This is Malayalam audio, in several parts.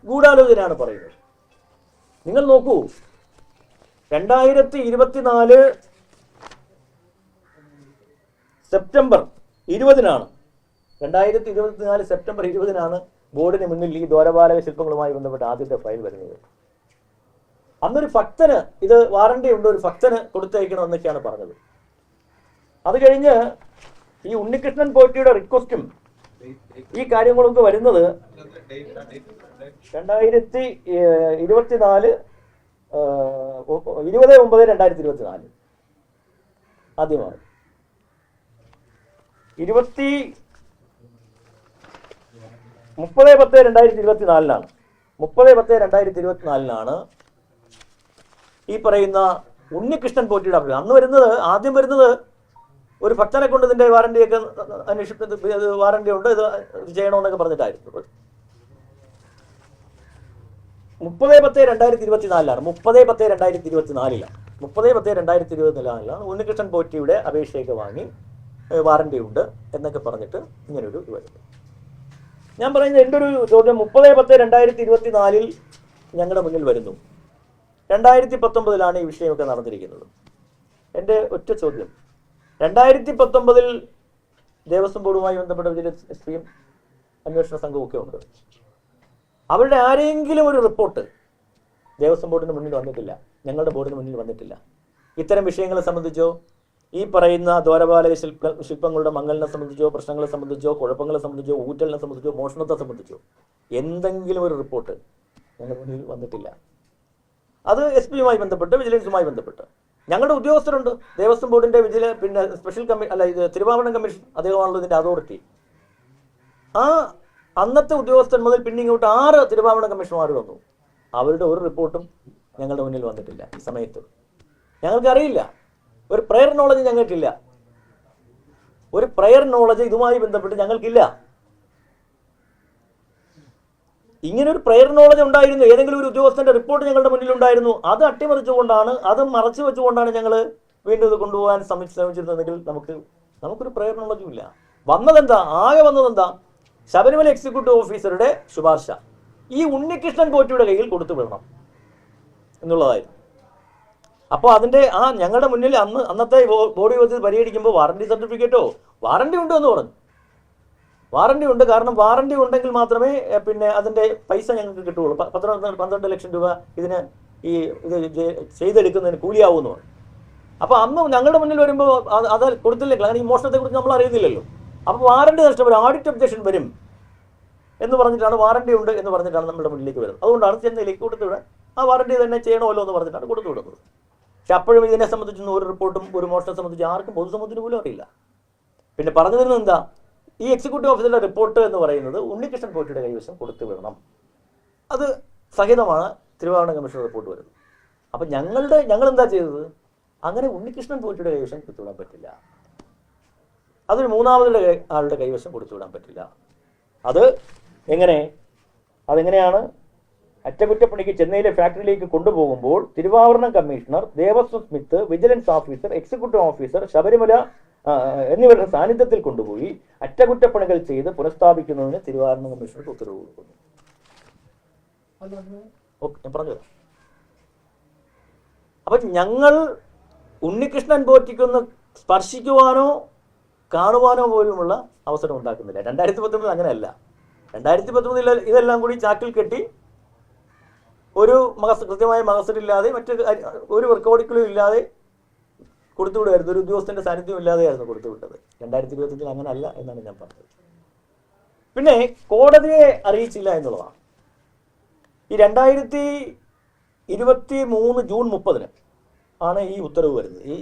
ഗൂഢാലോചനയാണ് പറയുന്നത്. നിങ്ങൾ നോക്കൂ, 2024 സെപ്റ്റംബർ 20-നാണ് 2024 സെപ്റ്റംബർ 20-നാണ് ബോർഡിന് മുന്നിൽ ഈ ദ്വാരപാലക ശില്പങ്ങളുമായി ബന്ധപ്പെട്ട ആദ്യത്തെ ഫയൽ വരുന്നത്. അന്നൊരു ഭക്തന് ഇത് വാറണ്ടി ഉണ്ട്, ഒരു ഭക്തന് കൊടുത്തയക്കണം എന്നൊക്കെയാണ് പറഞ്ഞത്. അത് കഴിഞ്ഞ് ഈ ഉണ്ണികൃഷ്ണൻ പോറ്റിയുടെ റിക്വസ്റ്റും ഈ കാര്യങ്ങളൊക്കെ വരുന്നത് 2024 20/9/2024 ആദ്യമാണ്. 30/10/2024 30/10/2024 ഈ പറയുന്ന ഉണ്ണികൃഷ്ണൻ പോറ്റിയുടെ അഭിപ്രായം. അന്ന് വരുന്നത്, ആദ്യം വരുന്നത് ഒരു ഭക്തനെ കൊണ്ട് ഇതിന്റെ വാറണ്ടിയൊക്കെ അന്വേഷിച്ചത്, വാറണ്ടി ഉണ്ട്, ഇത് ചെയ്യണമെന്നൊക്കെ പറഞ്ഞിട്ടായിരുന്നു. 30/10/2024 30/10/2024 ഉണ്ണികൃഷ്ണൻ പോറ്റിയുടെ അപേക്ഷയൊക്കെ വാങ്ങി വാറണ്ടി ഉണ്ട് എന്നൊക്കെ പറഞ്ഞിട്ട് ഇങ്ങനൊരു ഇത് വരുന്നത്. ഞാൻ പറയുന്നത്, എൻ്റെ ഒരു ചോദ്യം, 30/10/2024 ഞങ്ങളുടെ മുന്നിൽ വരുന്നു. 2019 ഈ വിഷയമൊക്കെ നടന്നിരിക്കുന്നത്. എൻ്റെ ഒറ്റ ചോദ്യം, 2019 ദേവസ്വം ബോർഡുമായി ബന്ധപ്പെട്ട എസ് പിയും അന്വേഷണ സംഘമൊക്കെ ഉണ്ട്. അവരുടെ ആരെങ്കിലും ഒരു റിപ്പോർട്ട് ദേവസ്വം ബോർഡിന് മുന്നിൽ വന്നിട്ടില്ല, ഞങ്ങളുടെ ബോർഡിന് മുന്നിൽ വന്നിട്ടില്ല. ഇത്തരം വിഷയങ്ങളെ സംബന്ധിച്ചോ, ഈ പറയുന്ന ദ്വാരപാലക ശില്പങ്ങളുടെ മംഗലിനെ സംബന്ധിച്ചോ, പ്രശ്നങ്ങളെ സംബന്ധിച്ചോ, കുഴപ്പങ്ങളെ സംബന്ധിച്ചോ, ഊറ്റലിനെ സംബന്ധിച്ചോ, മോഷണത്തെ സംബന്ധിച്ചോ എന്തെങ്കിലും ഒരു റിപ്പോർട്ട് ഞങ്ങളുടെ മുന്നിൽ വന്നിട്ടില്ല. അത് എസ് പിയുമായി ബന്ധപ്പെട്ട്, വിജിലൻസുമായി ബന്ധപ്പെട്ട് ഞങ്ങളുടെ ഉദ്യോഗസ്ഥരുണ്ട്. ദേവസ്വം ബോർഡിന്റെ പിന്നെ സ്പെഷ്യൽ ഇത് തിരുവാഭരണം കമ്മീഷൻ, അദ്ദേഹമാണല്ലോ ഇതിന്റെ അതോറിറ്റി. ആ അന്നത്തെ ഉദ്യോഗസ്ഥൻ മുതൽ പിന്നെ ഇങ്ങോട്ട് 6 തിരുവാഭരണ കമ്മീഷണർമാർ വന്നു. അവരുടെ ഒരു റിപ്പോർട്ടും ഞങ്ങളുടെ മുന്നിൽ വന്നിട്ടില്ല. ഈ സമയത്ത് ഞങ്ങൾക്കറിയില്ല, ഒരു പ്രയർ നോളജ് ഞങ്ങൾക്കില്ല. ഒരു പ്രയർ നോളജ് ഇതുമായി ബന്ധപ്പെട്ട് ഞങ്ങൾക്കില്ല. ഇങ്ങനെ ഒരു പ്രയർ നോളജ് ഉണ്ടായിരുന്നു, ഏതെങ്കിലും ഒരു ഉദ്യോഗസ്ഥന്റെ റിപ്പോർട്ട് ഞങ്ങളുടെ മുന്നിൽ ഉണ്ടായിരുന്നു. അത് അട്ടിമറിച്ചുകൊണ്ടാണ്, അത് മറച്ചു വെച്ചുകൊണ്ടാണ് ഞങ്ങൾ വീണ്ടും ഇത് കൊണ്ടുപോകാൻ ശ്രമിച്ചിരുന്നതെങ്കിൽ നമുക്കൊരു പ്രയർ നോളജും ഇല്ല. വന്നതെന്താ, ആകെ വന്നതെന്താ, ശബരിമല എക്സിക്യൂട്ടീവ് ഓഫീസറുടെ ശുപാർശ ഈ ഉണ്ണികൃഷ്ണൻ പോറ്റിയുടെ കയ്യിൽ കൊടുത്തു വിടണം എന്നുള്ളതായിരുന്നു. അപ്പോൾ അതിൻ്റെ ഞങ്ങളുടെ മുന്നിൽ അന്നത്തെ ബോർഡ് യോഗത്തിൽ പരിഗണിക്കുമ്പോൾ വാറണ്ടി സർട്ടിഫിക്കറ്റോ, വാറണ്ടി ഉണ്ട് എന്ന് പറഞ്ഞു. വാറണ്ടി ഉണ്ട്, കാരണം വാറണ്ടി ഉണ്ടെങ്കിൽ മാത്രമേ പിന്നെ അതിൻ്റെ പൈസ ഞങ്ങൾക്ക് കിട്ടുകയുള്ളൂ. 12 ലക്ഷം രൂപ ഇത് ചെയ്തെടുക്കുന്നതിന് കൂലിയാവുമെന്ന് പറഞ്ഞു. അപ്പോൾ അന്ന് ഞങ്ങളുടെ മുന്നിൽ വരുമ്പോൾ അത് കൊടുത്തില്ലെങ്കിൽ, അങ്ങനെ ഈ മോഷണത്തെക്കുറിച്ച് നമ്മൾ അറിയുന്നില്ലല്ലോ. അപ്പോൾ വാറണ്ടി നഷ്ടപ്പെടും, ഓഡിറ്റ് ഒബ്ജക്ഷൻ വരും എന്ന് പറഞ്ഞിട്ടാണ്, വാറണ്ടി ഉണ്ട് എന്ന് പറഞ്ഞിട്ടാണ് നമ്മുടെ മുന്നിലേക്ക് വരുന്നത്. അതുകൊണ്ടാണ് ചെന്നൈയിലേക്ക് കൊടുത്തുവിടാൻ, ആ വാറണ്ടി തന്നെ ചെയ്യണമല്ലോ എന്ന് പറഞ്ഞിട്ടാണ് കൊടുത്തുവിടുന്നത്. പക്ഷെ അപ്പോഴും ഇതിനെ സംബന്ധിച്ചൊന്നും ഒരു റിപ്പോർട്ടും, ഒരു മോഷണത്തെ സംബന്ധിച്ച് ആർക്കും പൊതുസമൂഹത്തിന് പോലും അറിയില്ല. പിന്നെ പറഞ്ഞു വരുന്നത് എന്താ, ഈ എക്സിക്യൂട്ടീവ് ഓഫീസറുടെ റിപ്പോർട്ട് എന്ന് പറയുന്നത് ഉണ്ണികൃഷ്ണൻ പോറ്റിയുടെ കൈവശം കൊടുത്തു വിടണം. അത് സഹിതമാണ് തിരുവാഭരണ കമ്മീഷൻ റിപ്പോർട്ട് വരുന്നത്. അപ്പം ഞങ്ങൾ എന്താ ചെയ്തത്, അങ്ങനെ ഉണ്ണികൃഷ്ണൻ പോറ്റിയുടെ കൈവശം കൊടുത്തുവിടാൻ പറ്റില്ല. അതൊരു മൂന്നാമതുടെ ആളുടെ കൈവശം കൊടുത്തുവിടാൻ പറ്റില്ല. അതെങ്ങനെയാണ്? അറ്റകുറ്റപ്പണിക്ക് ചെന്നൈയിലെ ഫാക്ടറിയിലേക്ക് കൊണ്ടുപോകുമ്പോൾ തിരുവാഭരണ commissioner, Devaswom Smith, vigilance officer, executive officer, Sabarimala എന്നിവരുടെ സാന്നിധ്യത്തിൽ കൊണ്ടുപോയി അറ്റകുറ്റപ്പണികൾ ചെയ്ത് പുനഃസ്ഥാപിക്കുന്നതിന് തിരുവാഭരണ കമ്മീഷണർക്ക് ഉത്തരവ് കൊടുക്കുന്നു. ഞാൻ പറഞ്ഞു. അപ്പൊ ഞങ്ങൾ ഉണ്ണികൃഷ്ണൻ പോറ്റിക്കൊന്ന് സ്പർശിക്കുവാനോ കാണുവാനോ പോലുമുള്ള അവസരം ഉണ്ടാക്കുന്നില്ല. 2019 അങ്ങനെയല്ല. 2019 ഇതെല്ലാം കൂടി ചാക്കിൽ കെട്ടി ഒരു കൃത്യമായ മഹസറില്ലാതെ, മറ്റ് ഒരു റെക്കോർഡിക്കലും ഇല്ലാതെ കൊടുത്തുവിടുമായിരുന്നു. ഒരു ഉദ്യോഗസ്ഥന്റെ സാന്നിധ്യം ഇല്ലാതെയായിരുന്നു കൊടുത്തുവിട്ടത്. 2025 അങ്ങനെയല്ല എന്നാണ് ഞാൻ പറഞ്ഞത്. പിന്നെ കോടതിയെ അറിയിച്ചില്ല എന്നുള്ളതാണ്. ഈ 2023 ജൂൺ 30 ആണ് ഈ ഉത്തരവ് വരുന്നത്. ഈ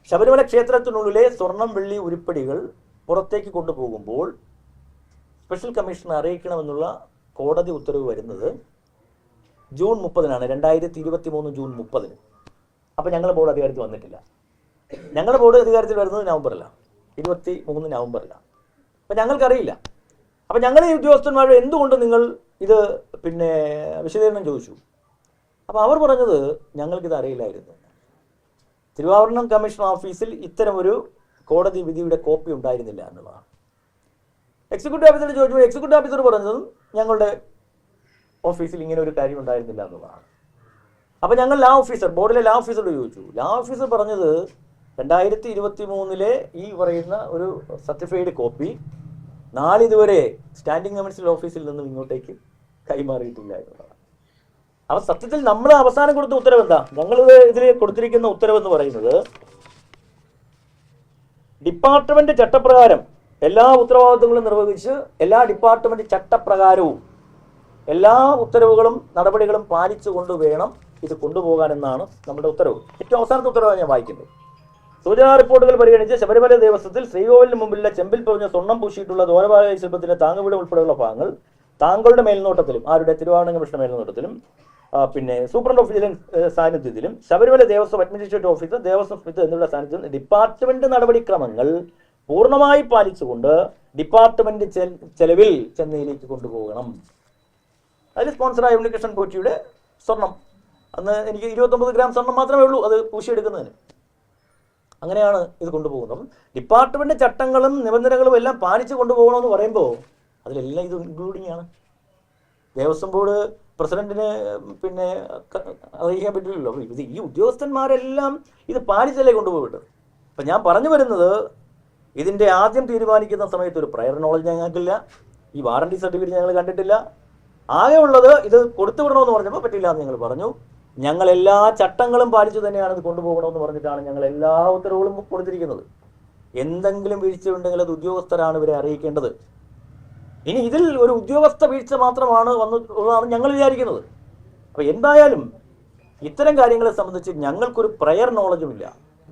ശബരിമല ക്ഷേത്രത്തിനുള്ളിലെ സ്വർണം, വെള്ളി, ഉരുപ്പടികൾ പുറത്തേക്ക് കൊണ്ടുപോകുമ്പോൾ സ്പെഷ്യൽ കമ്മീഷനെ അറിയിക്കണമെന്നുള്ള കോടതി ഉത്തരവ് വരുന്നത് ജൂൺ 30 2023 ജൂൺ 30. അപ്പം ഞങ്ങളുടെ ബോർഡ് അധികാരത്തിൽ വന്നിട്ടില്ല. ഞങ്ങളുടെ ബോർഡ് അധികാരത്തിൽ വരുന്നത് നവംബറിലാണ്, 23 നവംബറിലാണ്. അപ്പം ഞങ്ങൾക്കറിയില്ല. അപ്പം ഞങ്ങൾ ഈ ഉദ്യോഗസ്ഥന്മാർ എന്തുകൊണ്ട് നിങ്ങൾ ഇത് പിന്നെ വിശദീകരണം ചോദിച്ചു. അപ്പോൾ അവർ പറഞ്ഞത് ഞങ്ങൾക്കിത് അറിയില്ലായിരുന്നു. തിരുവാഭരണം കമ്മീഷൻ ഓഫീസിൽ ഇത്തരമൊരു കോടതി വിധിയുടെ കോപ്പി ഉണ്ടായിരുന്നില്ല എന്നുള്ളതാണ്. എക്സിക്യൂട്ടീവ് ഓഫീസർ ചോദിച്ചു. എക്സിക്യൂട്ടീവ് ഓഫീസർ പറഞ്ഞതും ഞങ്ങളുടെ ഓഫീസിൽ ഇങ്ങനെ ഒരു കാര്യം ഉണ്ടായിരുന്നില്ല എന്നുള്ളതാണ്. അപ്പോൾ ഞങ്ങൾ ബോർഡിലെ ലാ ഓഫീസറോട് ചോദിച്ചു. ലാ ഓഫീസർ പറഞ്ഞത് 2023 ഈ പറയുന്ന ഒരു സർട്ടിഫൈഡ് കോപ്പി നാളിതുവരെ സ്റ്റാൻഡിംഗ് കമ്മിറ്റി ഓഫീസിൽ നിന്നും ഇങ്ങോട്ടേക്ക് കൈമാറിയിട്ടില്ല എന്നുള്ളതാണ്. അപ്പോൾ സത്യത്തിൽ നമ്മൾ അവസാനം കൊടുത്ത ഉത്തരവ് എന്താ? ഞങ്ങൾ ഇതിൽ കൊടുത്തിരിക്കുന്ന ഉത്തരവെന്ന് പറയുന്നത് ഡിപ്പാർട്ട്മെന്റ് ചട്ടപ്രകാരം എല്ലാ ഉത്തരവാദിത്വങ്ങളും നിർവഹിച്ച് എല്ലാ ഡിപ്പാർട്ട്മെന്റ് ചട്ടപ്രകാരവും എല്ലാ ഉത്തരവുകളും നടപടികളും പാലിച്ചുകൊണ്ട് വേണം ഇത് കൊണ്ടുപോകാനെന്നാണ് നമ്മുടെ ഉത്തരവ്. ഏറ്റവും അവസാനത്തെ ഉത്തരവാണ് ഞാൻ വായിക്കുന്നത്. സൂചനാ റിപ്പോർട്ടുകൾ പരിഗണിച്ച് ശബരിമല ദേവസ്വത്തിൽ ശ്രീകോവിലിന് മുമ്പിലെ ചെമ്പിൽ പൊതിഞ്ഞ സ്വർണ്ണം പൂശിയിട്ടുള്ള ദ്വാരപാലക ശില്പത്തിന്റെ താങ്ങുവീട് ഉൾപ്പെടെയുള്ള ഭാഗങ്ങൾ താങ്കളുടെ മേൽനോട്ടത്തിലും, ആരുടെ തിരുവാഭരണ കൃഷ്ണ മേൽനോട്ടത്തിലും, പിന്നെ സൂപ്രണ്ട് ഓഫ് വിജിലൻസ് സാന്നിധ്യത്തിലും, Sabarimala Devaswom administrative officer, Devaswom Smith എന്നിവരുടെ സാന്നിധ്യത്തിൽ ഡിപ്പാർട്ട്മെന്റ് നടപടിക്രമങ്ങൾ പൂർണ്ണമായി പാലിച്ചുകൊണ്ട് ഡിപ്പാർട്ട്മെന്റ് ചെലവിൽ ചെന്നൈയിലേക്ക് കൊണ്ടുപോകണം. അതിൽ സ്പോൺസറായ ഉണ്ണികൃഷ്ണൻ പോറ്റിയുടെ സ്വർണം, അന്ന് എനിക്ക് 29 ഗ്രാം സ്വർണം മാത്രമേ ഉള്ളൂ അത് പൂശിയെടുക്കുന്നതിന്. അങ്ങനെയാണ് ഇത് കൊണ്ടുപോകുന്നത്. ഡിപ്പാർട്ട്മെന്റ് ചട്ടങ്ങളും നിബന്ധനകളും എല്ലാം പാലിച്ചു കൊണ്ടുപോകണമെന്ന് പറയുമ്പോൾ അതിലെല്ലാം ഇത് ഇൻക്ലൂഡിങ് ആണ്. ദേവസ്വം ബോർഡ് പ്രസിഡന്റിന് പിന്നെ അറിയിക്കാൻ പറ്റില്ലല്ലോ. ഇത് ഈ ഉദ്യോഗസ്ഥന്മാരെല്ലാം ഇത് പാലിച്ചല്ലേ കൊണ്ടുപോയിട്ട്. അപ്പം ഞാൻ പറഞ്ഞു വരുന്നത്, ഇതിൻ്റെ ആദ്യം തീരുമാനിക്കുന്ന സമയത്ത് ഒരു പ്രയർ നോളജ് ഞങ്ങൾക്കില്ല, ഈ വാറണ്ടി സർട്ടിഫിക്കറ്റ് ഞങ്ങൾ കണ്ടിട്ടില്ല. ആകെ ഉള്ളത് ഇത് കൊടുത്തു വിടണമെന്ന് പറഞ്ഞപ്പോൾ പറ്റില്ല എന്ന് ഞങ്ങൾ പറഞ്ഞു. ഞങ്ങൾ എല്ലാ ചട്ടങ്ങളും പാലിച്ചു തന്നെയാണ് ഇത് കൊണ്ടുപോകണമെന്ന് പറഞ്ഞിട്ടാണ് ഞങ്ങൾ എല്ലാ ഉത്തരവുകളും കൊടുത്തിരിക്കുന്നത്. എന്തെങ്കിലും വീഴ്ചയുണ്ടെങ്കിൽ അത് ഉദ്യോഗസ്ഥരാണ് ഇവരെ അറിയിക്കേണ്ടത്. ഇനി ഇതിൽ ഒരു ഉദ്യോഗസ്ഥ വീഴ്ച മാത്രമാണ് വന്നതാണ് ഞങ്ങൾ വിചാരിക്കുന്നത്. അപ്പോൾ എന്തായാലും ഇത്തരം കാര്യങ്ങളെ സംബന്ധിച്ച് ഞങ്ങൾക്കൊരു പ്രയർ നോളജും ഇല്ല.